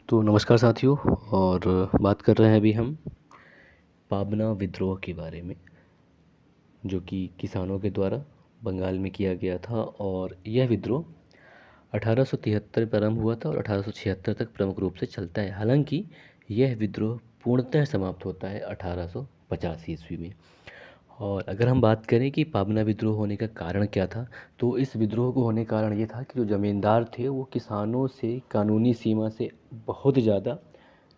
तो नमस्कार साथियों। और बात कर रहे हैं अभी हम पाबना विद्रोह के बारे में, जो कि किसानों के द्वारा बंगाल में किया गया था। और यह विद्रोह 1873 में प्रारंभ हुआ था और 1876 तक प्रमुख रूप से चलता है। हालांकि यह विद्रोह पूर्णतः समाप्त होता है 1885 ईस्वी में। और अगर हम बात करें कि पाबना विद्रोह होने का कारण क्या था, तो इस विद्रोह को होने का कारण ये था कि जो ज़मींदार थे वो किसानों से कानूनी सीमा से बहुत ज़्यादा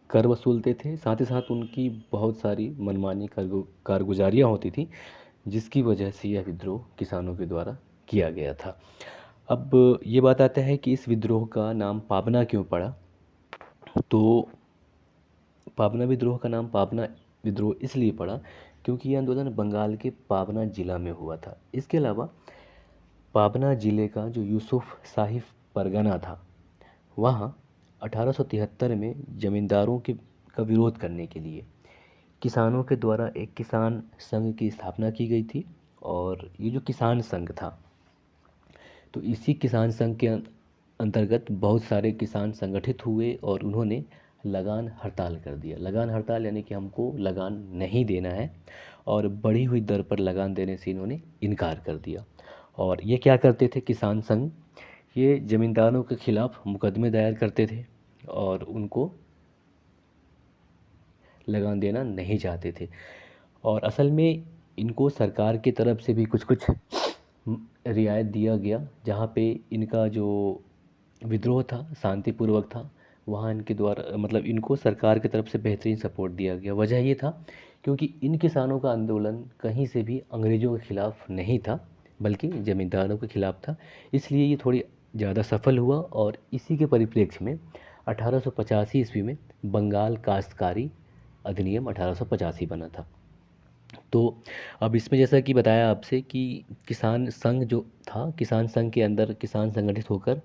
कर वसूलते थे। साथ ही साथ उनकी बहुत सारी मनमानी कारगुजारियाँ होती थी, जिसकी वजह से यह विद्रोह किसानों के द्वारा किया गया था। अब ये बात आता है कि इस विद्रोह का नाम पाबना क्यों पड़ा। तो पाबना विद्रोह का नाम पाबना विद्रोह इसलिए पड़ा क्योंकि यह आंदोलन बंगाल के पाबना जिला में हुआ था। इसके अलावा पाबना जिले का जो यूसुफ साहिब परगना था, वहाँ 1873 में जमींदारों के का विरोध करने के लिए किसानों के द्वारा एक किसान संघ की स्थापना की गई थी। और ये जो किसान संघ था, तो इसी किसान संघ के अंतर्गत बहुत सारे किसान संगठित हुए और उन्होंने लगान हड़ताल कर दिया। लगान हड़ताल यानी कि हमको लगान नहीं देना है, और बढ़ी हुई दर पर लगान देने से इन्होंने इनकार कर दिया। और ये क्या करते थे किसान संघ, ये ज़मींदारों के खिलाफ मुकदमे दायर करते थे और उनको लगान देना नहीं चाहते थे। और असल में इनको सरकार की तरफ से भी कुछ कुछ रियायत दिया गया, जहाँ पे इनका जो विद्रोह था शांतिपूर्वक था। वहाँ इनके द्वारा मतलब इनको सरकार की तरफ से बेहतरीन सपोर्ट दिया गया। वजह ये था क्योंकि इन किसानों का आंदोलन कहीं से भी अंग्रेज़ों के खिलाफ नहीं था, बल्कि ज़मींदारों के खिलाफ था। इसलिए ये थोड़ी ज़्यादा सफल हुआ। और इसी के परिप्रेक्ष्य में 1885 ईस्वी में बंगाल काश्तकारी अधिनियम 1885 बना था। तो अब इसमें जैसा कि बताया आपसे कि किसान संघ जो था, किसान संघ के अंदर किसान संगठित होकर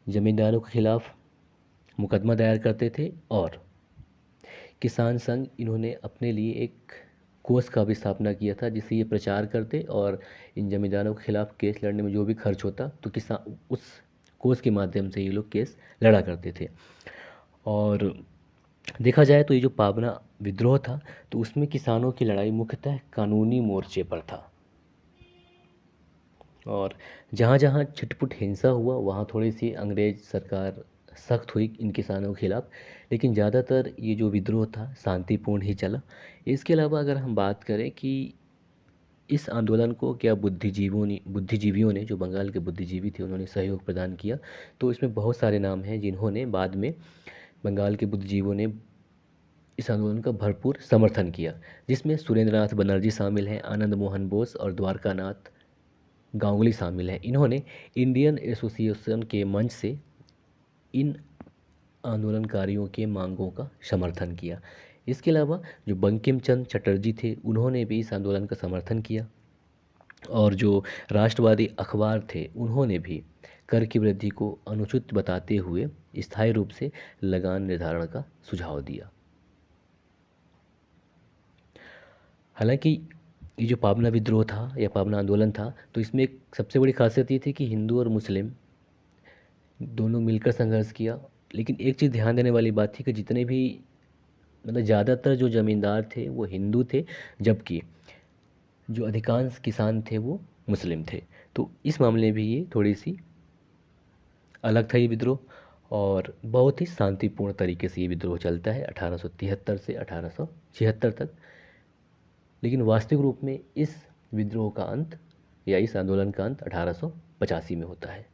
ज़मींदारों के खिलाफ मुकदमा दायर करते थे। और किसान संघ इन्होंने अपने लिए एक कोष का भी स्थापना किया था, जिससे ये प्रचार करते और इन जमींदारों के खिलाफ केस लड़ने में जो भी खर्च होता तो किसान उस कोष के माध्यम से ये लोग केस लड़ा करते थे। और देखा जाए तो ये जो पाबना विद्रोह था, तो उसमें किसानों की लड़ाई मुख्यतः कानूनी मोर्चे पर था। और जहाँ जहाँ छिटपुट हिंसा हुआ वहाँ थोड़ी सी अंग्रेज सरकार सख्त हुई इन किसानों के खिलाफ, लेकिन ज़्यादातर ये जो विद्रोह था शांतिपूर्ण ही चला। इसके अलावा अगर हम बात करें कि इस आंदोलन को क्या बुद्धिजीवियों ने जो बंगाल के बुद्धिजीवी थे उन्होंने सहयोग प्रदान किया, तो इसमें बहुत सारे नाम हैं जिन्होंने बाद में बंगाल के बुद्धिजीवियों ने इस आंदोलन का भरपूर समर्थन किया, जिसमें सुरेंद्रनाथ बनर्जी शामिल हैं, आनंद मोहन बोस और द्वारकानाथ गांगुली शामिल हैं। इन्होंने इंडियन एसोसिएशन के मंच से इन आंदोलनकारियों के मांगों का समर्थन किया। इसके अलावा जो बंकिम चंद्र चटर्जी थे उन्होंने भी इस आंदोलन का समर्थन किया। और जो राष्ट्रवादी अखबार थे उन्होंने भी कर की वृद्धि को अनुचित बताते हुए स्थायी रूप से लगान निर्धारण का सुझाव दिया। हालांकि ये जो पाबना विद्रोह था या पाबना आंदोलन था, तो इसमें एक सबसे बड़ी खासियत ये थी कि हिंदू और मुस्लिम दोनों मिलकर संघर्ष किया। लेकिन एक चीज़ ध्यान देने वाली बात थी कि जितने भी मतलब ज़्यादातर जो ज़मींदार थे वो हिंदू थे, जबकि जो अधिकांश किसान थे वो मुस्लिम थे। तो इस मामले में भी ये थोड़ी सी अलग था ये विद्रोह। और बहुत ही शांतिपूर्ण तरीके से ये विद्रोह चलता है 1873 से 1876 तक। लेकिन वास्तविक रूप में इस विद्रोह का अंत या इस आंदोलन का अंत 1885 में होता है।